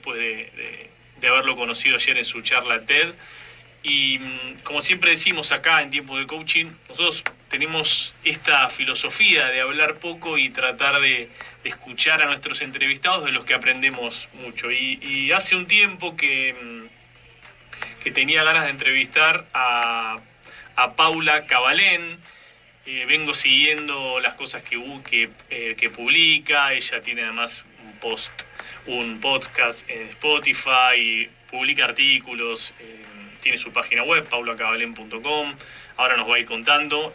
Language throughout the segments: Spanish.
después de haberlo conocido ayer en su charla TED. Y como siempre decimos acá en Tiempos de Coaching, nosotros tenemos esta filosofía de hablar poco y tratar de escuchar a nuestros entrevistados, de los que aprendemos mucho. Y hace un tiempo que tenía ganas de entrevistar a Paula Cabalén. Vengo siguiendo las cosas que publica. Ella tiene además un podcast en Spotify, publica artículos, tiene su página web, paulacabalen.com. Ahora nos va a ir contando.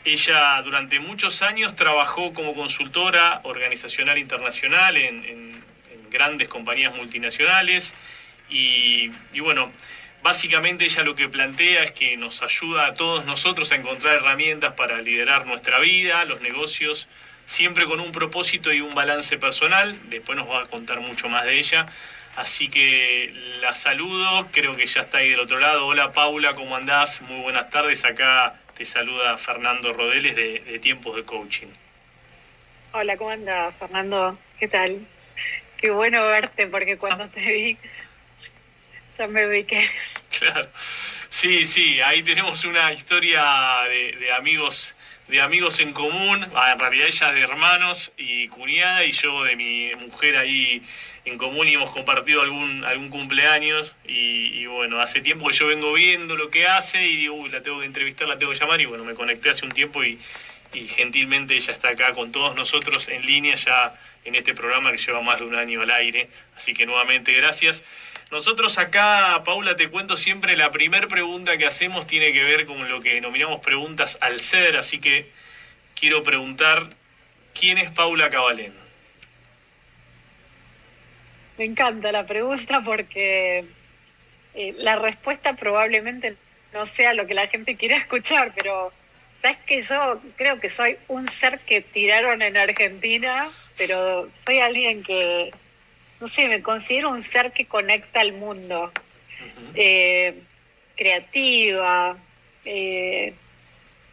Ella durante muchos años trabajó como consultora organizacional internacional en grandes compañías multinacionales y bueno, básicamente ella lo que plantea es que nos ayuda a todos nosotros a encontrar herramientas para liderar nuestra vida, los negocios, siempre con un propósito y un balance personal. Después nos va a contar mucho más de ella. Así que la saludo, creo que ya está ahí del otro lado. Hola Paula, ¿cómo andás? Muy buenas tardes. Acá te saluda Fernando Rodeles de Tiempos de Coaching. Hola, ¿cómo andás, Fernando? ¿Qué tal? Qué bueno verte, porque cuando te vi ya me ubiqué. Claro, sí, ahí tenemos una historia de amigos en común. En realidad ella de hermanos y cuñada, y yo de mi mujer ahí en común, y hemos compartido algún cumpleaños y bueno, hace tiempo que yo vengo viendo lo que hace y digo, la tengo que entrevistar, la tengo que llamar, y bueno, me conecté hace un tiempo y gentilmente ella está acá con todos nosotros en línea ya en este programa que lleva más de un año al aire, así que nuevamente gracias. Nosotros acá, Paula, te cuento siempre, la primera pregunta que hacemos tiene que ver con lo que denominamos preguntas al ser, así que quiero preguntar, ¿quién es Paula Cabalén? Me encanta la pregunta porque la respuesta probablemente no sea lo que la gente quiere escuchar, pero sabes que yo creo que soy un ser que tiraron en Argentina, pero soy alguien que, no sé, me considero un ser que conecta al mundo. Uh-huh. Creativa,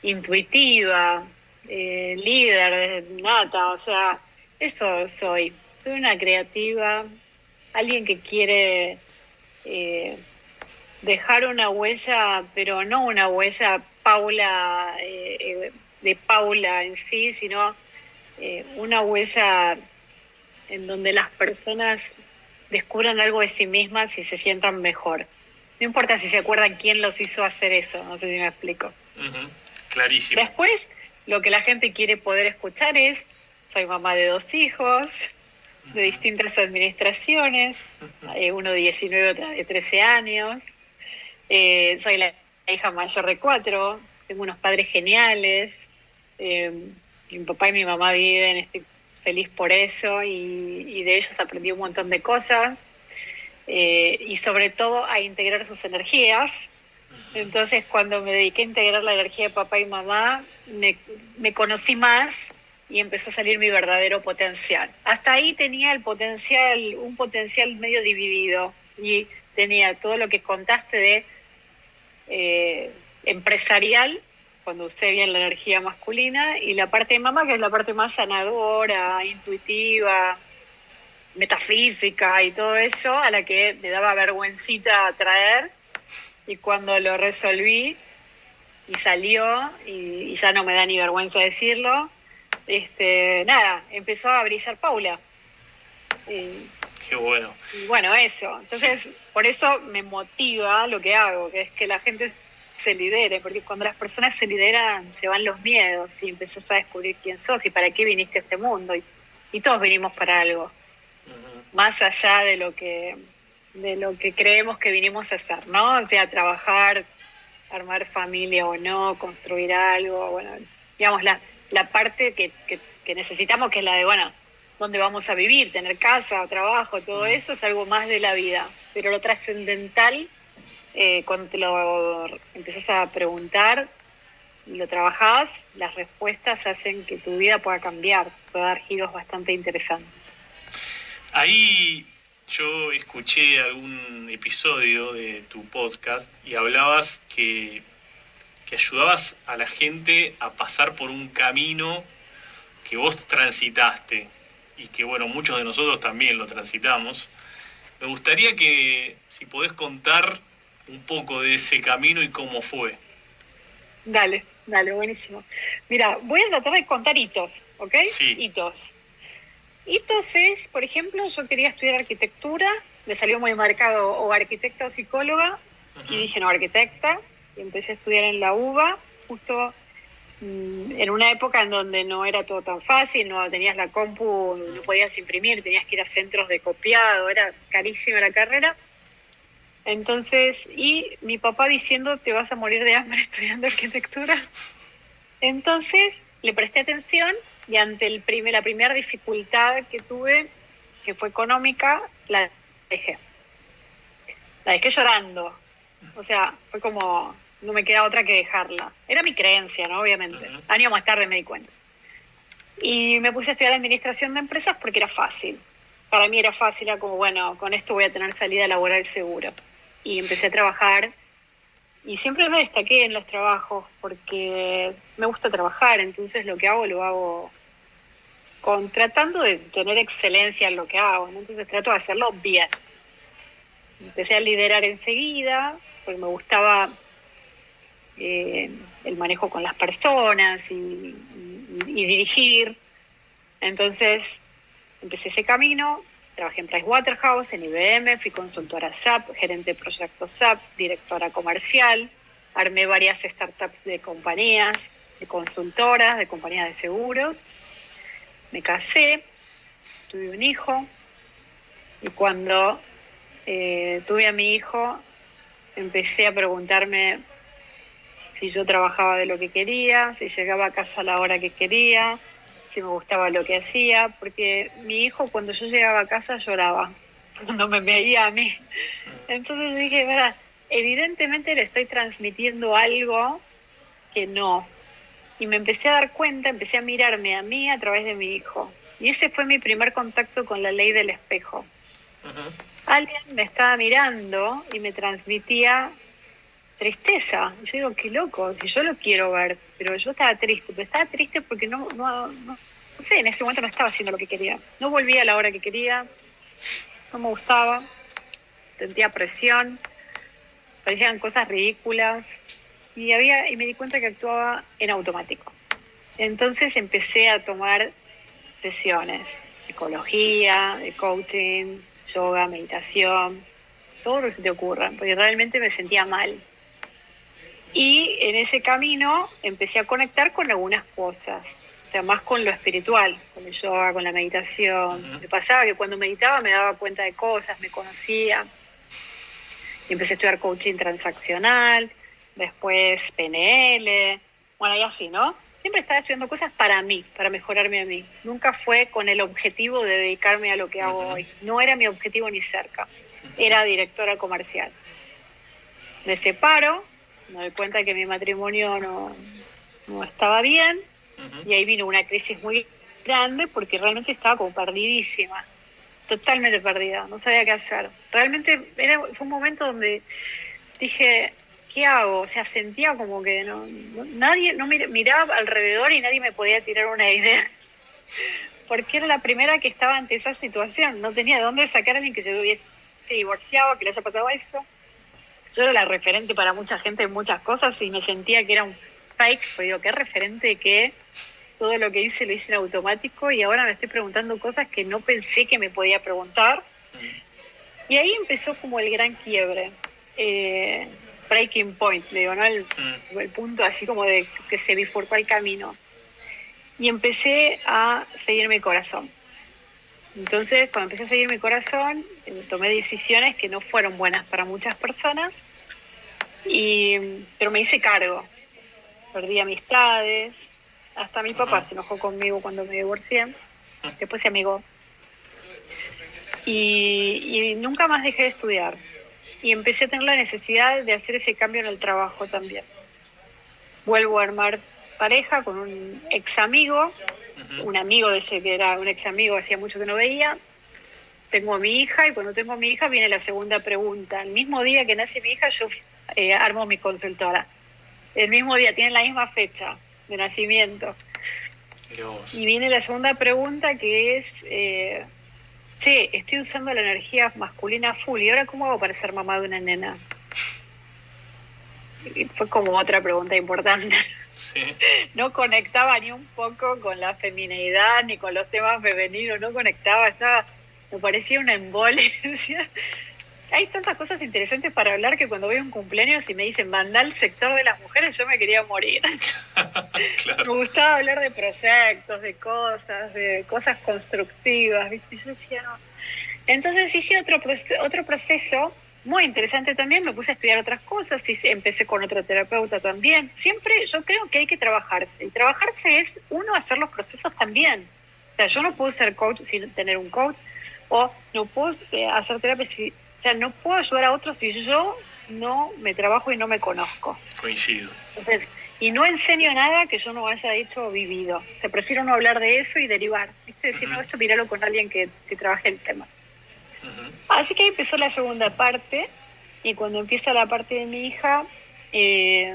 intuitiva, líder nata, o sea, eso soy. Soy una creativa, alguien que quiere dejar una huella, pero no una huella Paula, de Paula en sí, sino una huella en donde las personas descubran algo de sí mismas y se sientan mejor. No importa si se acuerdan quién los hizo hacer eso, no sé si me explico. Uh-huh. Clarísimo. Después, lo que la gente quiere poder escuchar es, soy mamá de 2 hijos, de distintas administraciones, uno de 19, otra de 13 años, soy la hija mayor de 4, tengo unos padres geniales, mi papá y mi mamá viven, estoy feliz por eso y de ellos aprendí un montón de cosas, y sobre todo a integrar sus energías. Entonces, cuando me dediqué a integrar la energía de papá y mamá, me conocí más y empezó a salir mi verdadero potencial. Hasta ahí tenía un potencial medio dividido, y tenía todo lo que contaste de empresarial, cuando usé bien la energía masculina, y la parte de mamá, que es la parte más sanadora, intuitiva, metafísica y todo eso, a la que me daba vergüencita traer, y cuando lo resolví y salió, y ya no me da ni vergüenza decirlo, empezó a brillar Paula. Qué bueno. Y bueno, eso. Entonces, sí, por eso me motiva lo que hago, que es que la gente se lidere, porque cuando las personas se lideran, se van los miedos y empezás a descubrir quién sos y para qué viniste a este mundo. Y todos vinimos para algo, uh-huh, más allá de lo que creemos que vinimos a hacer, ¿no? O sea, trabajar, armar familia o no, construir algo, bueno, digamos, la parte que necesitamos, que es la de, bueno, dónde vamos a vivir, tener casa, trabajo, todo eso es algo más de la vida. Pero lo trascendental, cuando te lo empezás a preguntar y lo trabajás, las respuestas hacen que tu vida pueda cambiar, pueda dar giros bastante interesantes. Ahí yo escuché algún episodio de tu podcast y hablabas que ayudabas a la gente a pasar por un camino que vos transitaste y que, bueno, muchos de nosotros también lo transitamos. Me gustaría que, si podés contar un poco de ese camino y cómo fue. Dale, buenísimo. Mira, voy a tratar de contar hitos, ¿ok? Sí. Hitos. Hitos es, por ejemplo, yo quería estudiar arquitectura, me salió muy marcado o arquitecta o psicóloga, y dije, no, arquitecta, y empecé a estudiar en la UBA, justo en una época en donde no era todo tan fácil, no tenías la compu, no podías imprimir, tenías que ir a centros de copiado, era carísima la carrera. Entonces, y mi papá diciendo, te vas a morir de hambre estudiando arquitectura. Entonces, le presté atención y ante la primera dificultad que tuve, que fue económica, la dejé. La dejé llorando. O sea, fue como, no me queda otra que dejarla. Era mi creencia, ¿no? Obviamente. Años más tarde me di cuenta. Y me puse a estudiar administración de empresas porque era fácil. Para mí era fácil, era como, bueno, con esto voy a tener salida laboral seguro. Y empecé a trabajar y siempre me destaqué en los trabajos porque me gusta trabajar, entonces lo hago tratando de tener excelencia en lo que hago, ¿no? Entonces trato de hacerlo bien. Empecé a liderar enseguida porque me gustaba el manejo con las personas y dirigir. Entonces empecé ese camino. Trabajé en Pricewaterhouse, en IBM, fui consultora SAP, gerente de proyectos SAP, directora comercial, armé varias startups de compañías, de consultoras, de compañías de seguros. Me casé, tuve un hijo, y cuando tuve a mi hijo, empecé a preguntarme si yo trabajaba de lo que quería, si llegaba a casa a la hora que quería, si me gustaba lo que hacía, porque mi hijo cuando yo llegaba a casa lloraba, cuando me veía a mí. Entonces dije, verdad, evidentemente le estoy transmitiendo algo que no. Y me empecé a dar cuenta, empecé a mirarme a mí a través de mi hijo. Y ese fue mi primer contacto con la ley del espejo. Alguien me estaba mirando y me transmitía tristeza. Y yo digo, qué loco, si yo lo quiero ver, pero yo estaba triste porque no sé, en ese momento no estaba haciendo lo que quería. No volvía a la hora que quería, no me gustaba, sentía presión, parecían cosas ridículas y me di cuenta que actuaba en automático. Entonces empecé a tomar sesiones, psicología, de coaching, yoga, meditación, todo lo que se te ocurra, porque realmente me sentía mal. Y en ese camino empecé a conectar con algunas cosas, o sea, más con lo espiritual, con el yoga, con la meditación. Me pasaba que cuando meditaba me daba cuenta de cosas, me conocía. Y empecé a estudiar coaching transaccional, después PNL, bueno, y así, ¿no? Siempre estaba estudiando cosas para mí, para mejorarme a mí. Nunca fue con el objetivo de dedicarme a lo que hago hoy. No era mi objetivo ni cerca. Era directora comercial. Me separo, me doy cuenta que mi matrimonio no estaba bien, y ahí vino una crisis muy grande porque realmente estaba como perdidísima, totalmente perdida, no sabía qué hacer. Realmente fue un momento donde dije, ¿qué hago? O sea, sentía como que nadie, miraba alrededor y nadie me podía tirar una idea, porque era la primera que estaba ante esa situación, no tenía de dónde sacar a alguien que se hubiese divorciado, que le haya pasado eso. Yo era la referente para mucha gente en muchas cosas y me sentía que era un fake, pues digo, ¿qué referente que todo lo que hice lo hice en automático y ahora me estoy preguntando cosas que no pensé que me podía preguntar? Y ahí empezó como el gran quiebre, breaking point, digo, ¿no? El punto así como de que se bifurcó el camino. Y empecé a seguir mi corazón. Entonces, cuando empecé a seguir mi corazón, tomé decisiones que no fueron buenas para muchas personas, pero me hice cargo. Perdí amistades, hasta mi papá se enojó conmigo cuando me divorcié, después se amigó. Y nunca más dejé de estudiar. Y empecé a tener la necesidad de hacer ese cambio en el trabajo también. Vuelvo a armar pareja con un ex amigo, un amigo de ese que era un ex amigo, hacía mucho que no veía. Tengo a mi hija y cuando tengo a mi hija viene la segunda pregunta. El mismo día que nace mi hija yo armo mi consultora. El mismo día, tienen la misma fecha de nacimiento. Y viene la segunda pregunta que es, che, estoy usando la energía masculina full, ¿y ahora cómo hago para ser mamá de una nena? Y fue como otra pregunta importante. Sí. No conectaba ni un poco con la feminidad ni con los temas femeninos, no conectaba, me parecía una embole. Hay tantas cosas interesantes para hablar que cuando voy a un cumpleaños y me dicen mandá al sector de las mujeres, yo me quería morir. Claro. Me gustaba hablar de proyectos, de cosas constructivas, ¿viste? Yo decía, no. Entonces hice otro proceso muy interesante también, me puse a estudiar otras cosas, y empecé con otro terapeuta también. Siempre yo creo que hay que trabajarse, y trabajarse es uno hacer los procesos también. O sea, yo no puedo ser coach sin tener un coach, o no puedo hacer terapia o sea, no puedo ayudar a otros si yo no me trabajo y no me conozco. Coincido. Entonces, y no enseño nada que yo no haya hecho o vivido. O sea, prefiero no hablar de eso y derivar. ¿Viste? Decir, no, esto míralo con alguien que trabaje el tema. Así que ahí empezó la segunda parte, y cuando empieza la parte de mi hija, fue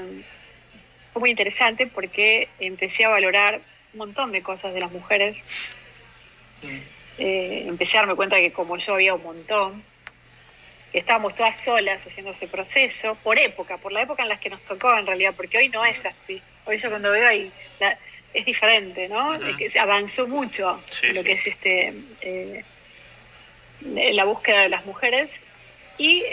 muy interesante porque empecé a valorar un montón de cosas de las mujeres. Empecé a darme cuenta que como yo había un montón, que estábamos todas solas haciendo ese proceso, por la época en la que nos tocó en realidad, porque hoy no es así. Hoy yo cuando veo ahí, es diferente, ¿no? Que se avanzó mucho lo que es la búsqueda de las mujeres. Y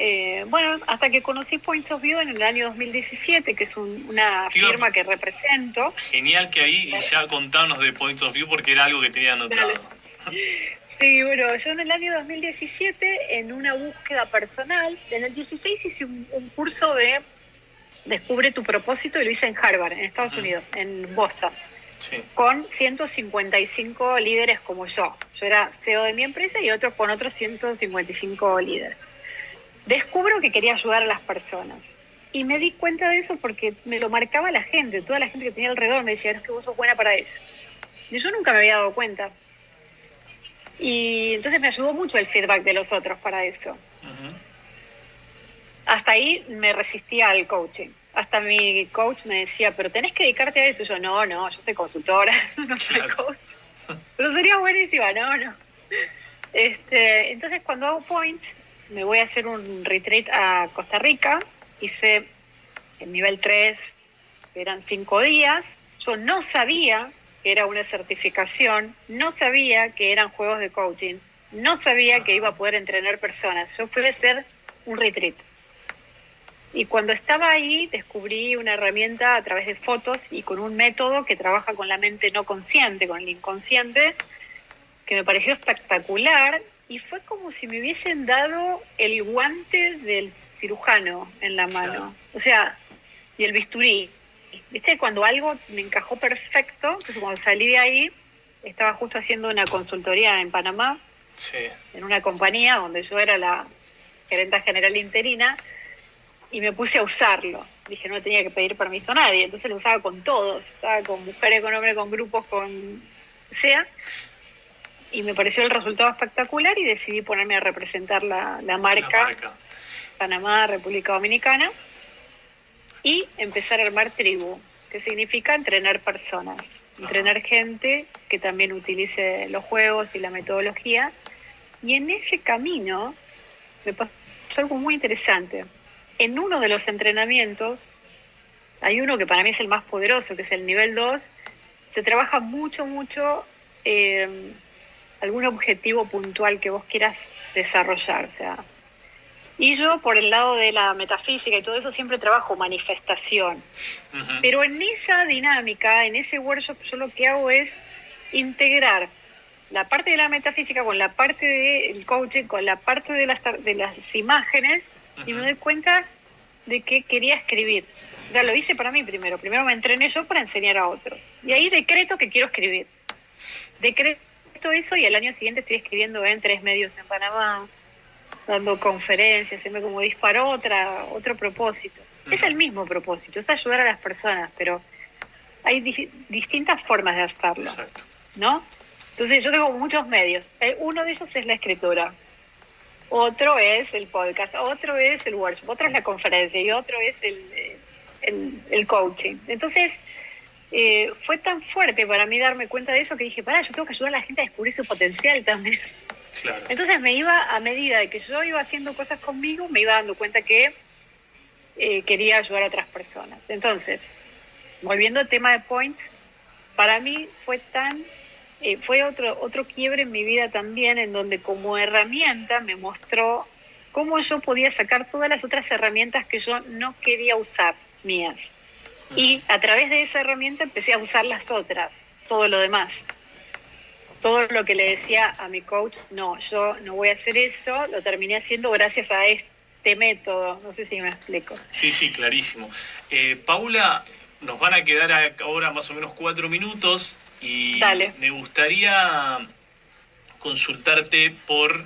bueno, hasta que conocí Points of View en el año 2017, que es una firma que represento. Genial que ahí ya contanos de Points of View, porque era algo que tenía anotado. Sí, bueno, yo en el año 2017, en una búsqueda personal, en el 16 hice un curso de Descubre tu propósito, y lo hice en Harvard, en Estados Unidos, en Boston. Sí. Con 155 líderes como yo. Yo era CEO de mi empresa y con otros 155 líderes. Descubro que quería ayudar a las personas. Y me di cuenta de eso porque me lo marcaba la gente, toda la gente que tenía alrededor me decía, es que vos sos buena para eso. Y yo nunca me había dado cuenta. Y entonces me ayudó mucho el feedback de los otros para eso. Hasta ahí me resistía al coaching. Hasta mi coach me decía, pero tenés que dedicarte a eso. Yo, no, yo soy consultora, no soy coach. Pero sería buenísima, no. Entonces cuando hago Points, me voy a hacer un retreat a Costa Rica. Hice el nivel 3, que eran 5 días. Yo no sabía que era una certificación, no sabía que eran juegos de coaching, no sabía que iba a poder entrenar personas. Yo fui a hacer un retreat. Y cuando estaba ahí descubrí una herramienta a través de fotos y con un método que trabaja con la mente no consciente, con el inconsciente, que me pareció espectacular, y fue como si me hubiesen dado el guante del cirujano en la mano. Claro. O sea, y el bisturí. ¿Viste? Cuando algo me encajó perfecto, entonces cuando salí de ahí, estaba justo haciendo una consultoría en Panamá, en una compañía donde yo era la gerenta general interina, y me puse a usarlo. Dije, no tenía que pedir permiso a nadie, entonces lo usaba con todos, usaba con mujeres, con hombres, con grupos, con sea. Y me pareció el resultado espectacular y decidí ponerme a representar la marca Panamá, República Dominicana, y empezar a armar tribu, que significa entrenar personas, entrenar gente que también utilice los juegos y la metodología. Y en ese camino me pasó algo muy interesante. En uno de los entrenamientos, hay uno que para mí es el más poderoso, que es el nivel 2, se trabaja mucho algún objetivo puntual que vos quieras desarrollar, o sea. Y yo, por el lado de la metafísica y todo eso, siempre trabajo manifestación. Pero en esa dinámica, en ese workshop, yo lo que hago es integrar la parte de la metafísica con la parte del coaching, con la parte de las imágenes, y me doy cuenta de que quería escribir. O sea, lo hice para mí primero. Primero me entrené yo para enseñar a otros. Y ahí decreto que quiero escribir. Decreto eso, y al año siguiente estoy escribiendo en 3 medios en Panamá, dando conferencias, siempre como disparó otro propósito. Es el mismo propósito, es ayudar a las personas, pero hay distintas formas de hacerlo. Exacto. ¿No? Entonces yo tengo muchos medios. Uno de ellos es la escritura, otro es el podcast, otro es el workshop, otro es la conferencia y otro es el coaching. Entonces fue tan fuerte para mí darme cuenta de eso que dije, yo tengo que ayudar a la gente a descubrir su potencial también. Claro. Entonces a medida de que yo iba haciendo cosas conmigo, me iba dando cuenta que quería ayudar a otras personas. Entonces, volviendo al tema de Points, para mí fue otro quiebre en mi vida también, en donde como herramienta me mostró cómo yo podía sacar todas las otras herramientas que yo no quería usar, mías. Y a través de esa herramienta empecé a usar las otras, todo lo demás. Todo lo que le decía a mi coach, no, yo no voy a hacer eso, lo terminé haciendo gracias a este método. No sé si me explico. Sí, clarísimo. Paula, nos van a quedar ahora más o menos 4 minutos y Dale. Me gustaría consultarte por...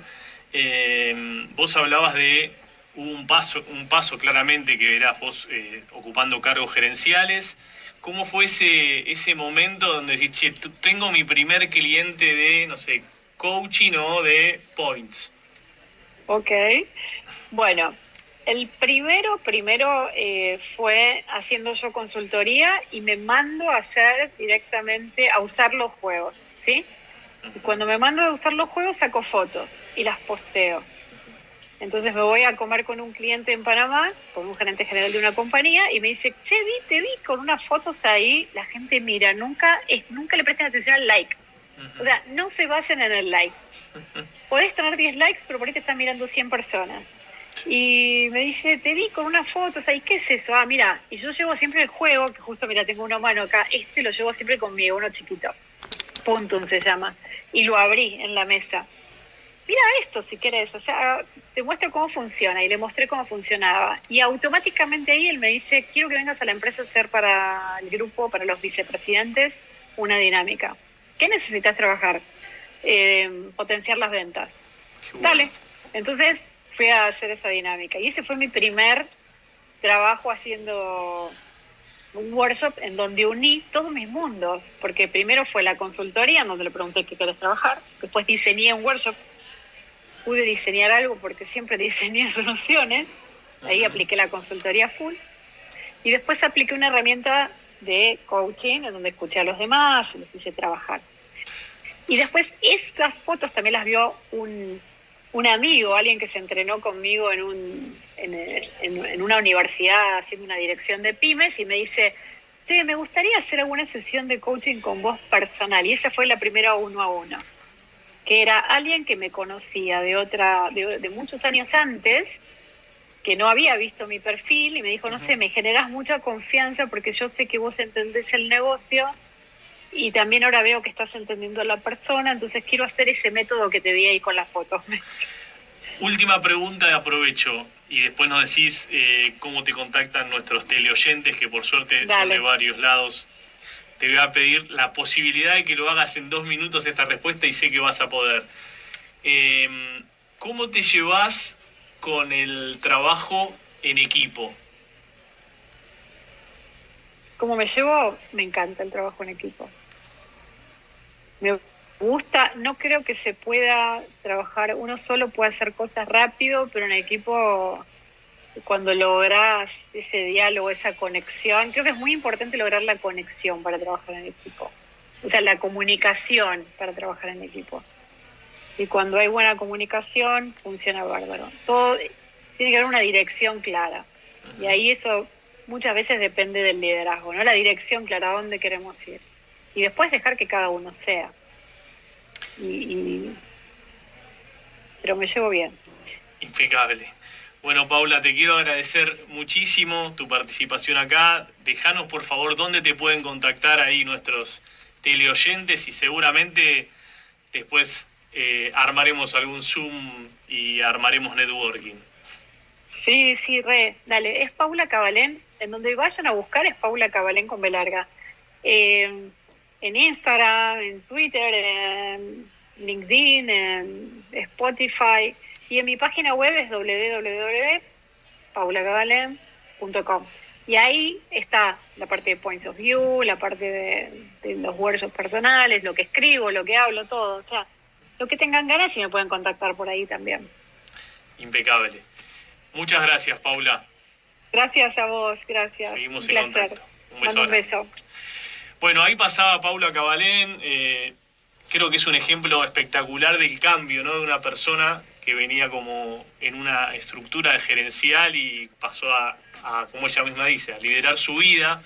vos hablabas de un paso claramente que eras vos ocupando cargos gerenciales. ¿Cómo fue ese momento donde decís, che, tengo mi primer cliente de, no sé, coaching o de points? Ok. Bueno, el primero fue haciendo yo consultoría y me mando a hacer directamente, a usar los juegos, ¿sí? Y cuando me mando a usar los juegos saco fotos y las posteo. Entonces me voy a comer con un cliente en Panamá, con un gerente general de una compañía, y me dice, che, te vi con unas fotos ahí, la gente mira, nunca le presten atención al like. O sea, no se basen en el like. Podés tener 10 likes, pero por ahí te están mirando 100 personas. Y me dice, te vi con unas fotos ahí, ¿qué es eso? Ah, mira, y yo llevo siempre el juego, que justo, mira, tengo una mano acá, lo llevo siempre conmigo, uno chiquito. Puntum se llama. Y lo abrí en la mesa. Mira esto si querés, o sea, te muestro cómo funciona, y le mostré cómo funcionaba. Y automáticamente ahí él me dice, quiero que vengas a la empresa a hacer para el grupo, para los vicepresidentes, una dinámica. ¿Qué necesitas trabajar? Potenciar las ventas. Bueno. Dale. Entonces fui a hacer esa dinámica. Y ese fue mi primer trabajo haciendo un workshop en donde uní todos mis mundos. Porque primero fue la consultoría, en donde le pregunté qué querés trabajar. Después diseñé un workshop. Pude diseñar algo porque siempre diseñé soluciones. Ahí apliqué la consultoría full. Y después apliqué una herramienta de coaching en donde escuché a los demás y los hice trabajar. Y después esas fotos también las vio un amigo, alguien que se entrenó conmigo en una universidad haciendo una dirección de pymes, y me dice, che, me gustaría hacer alguna sesión de coaching con vos personal. Y esa fue la primera 1-a-1, que era alguien que me conocía de muchos años antes, que no había visto mi perfil, y me dijo, no sé, me generás mucha confianza porque yo sé que vos entendés el negocio y también ahora veo que estás entendiendo a la persona, entonces quiero hacer ese método que te vi ahí con las fotos. Última pregunta, aprovecho, y después nos decís cómo te contactan nuestros teleoyentes, que por suerte Dale. Son de varios lados. Te voy a pedir la posibilidad de que lo hagas en 2 minutos esta respuesta, y sé que vas a poder. ¿Cómo te llevas con el trabajo en equipo? ¿Cómo me llevo? Me encanta el trabajo en equipo. Me gusta, no creo que se pueda trabajar, uno solo puede hacer cosas rápido, pero en equipo, cuando logras ese diálogo, esa conexión, creo que es muy importante lograr la conexión para trabajar en equipo. O sea, la comunicación para trabajar en equipo. Y cuando hay buena comunicación, funciona bárbaro. Todo tiene que haber una dirección clara. Y ahí eso muchas veces depende del liderazgo, ¿no? La dirección clara, a dónde queremos ir. Y después dejar que cada uno sea. Pero me llevo bien. Impecable. Bueno, Paula, te quiero agradecer muchísimo tu participación acá. Dejanos, por favor, dónde te pueden contactar ahí nuestros teleoyentes, y seguramente después armaremos algún Zoom y armaremos networking. Sí, dale. Es Paula Cabalén. En donde vayan a buscar es Paula Cabalén con B larga. En Instagram, en Twitter, en LinkedIn, en Spotify, y en mi página web es www.paulacabalen.com. Y ahí está la parte de Points of View, la parte de los workshops personales, lo que escribo, lo que hablo, todo. O sea, lo que tengan ganas, y me pueden contactar por ahí también. Impecable. Muchas gracias, Paula. Gracias a vos, gracias. Seguimos en contacto. Un beso. Bueno, ahí pasaba Paula Cabalén, creo que es un ejemplo espectacular del cambio, ¿no? De una persona que venía como en una estructura gerencial y pasó como ella misma dice, a liderar su vida.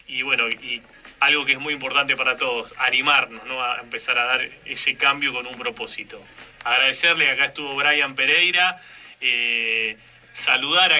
Y bueno, y algo que es muy importante para todos, animarnos, ¿no? A empezar a dar ese cambio con un propósito. Agradecerle, acá estuvo Brian Pereira, saludar a